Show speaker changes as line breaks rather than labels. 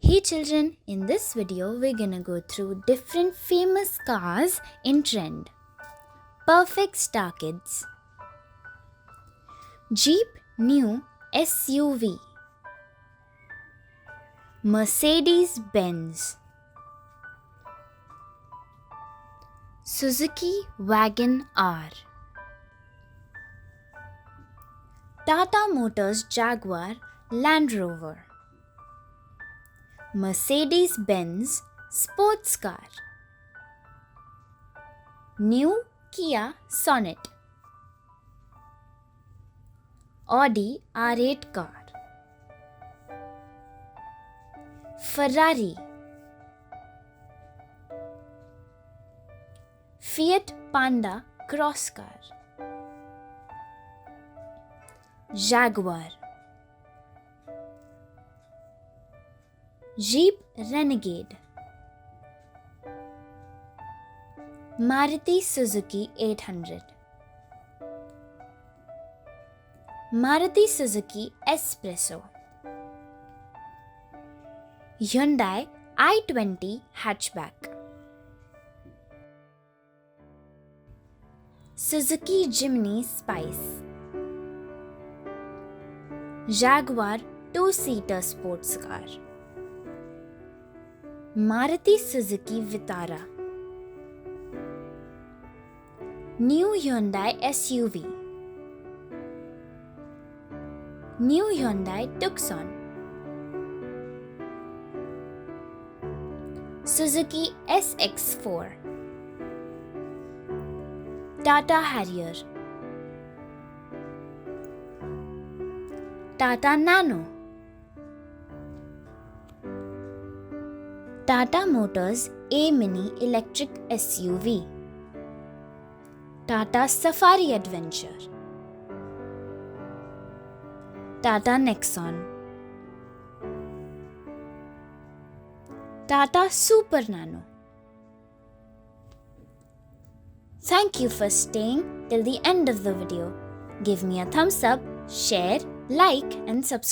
Hey children, in this video we're gonna go through different famous cars in trend. Perfect star kids. Jeep new SUV. Mercedes Benz. Suzuki Wagon R. Tata Motors Jaguar Land Rover. Mercedes Benz sports car. New Kia Sonet. Audi R8 car. Ferrari. Fiat Panda cross car. Jaguar. Jeep Renegade. Maruti Suzuki 800. Maruti Suzuki Espresso. Hyundai i20 hatchback. Suzuki Jimny Spice. Jaguar 2-seater sports car. Maruti Suzuki Vitara. New Hyundai SUV. New Hyundai Tucson. Suzuki SX4. Tata Harrier. Tata Nano. Tata Motors A-Mini electric SUV. Tata Safari Adventure. Tata Nexon. Tata Super Nano. Thank you for staying till the end of the video. Give me a thumbs up, share, like and subscribe.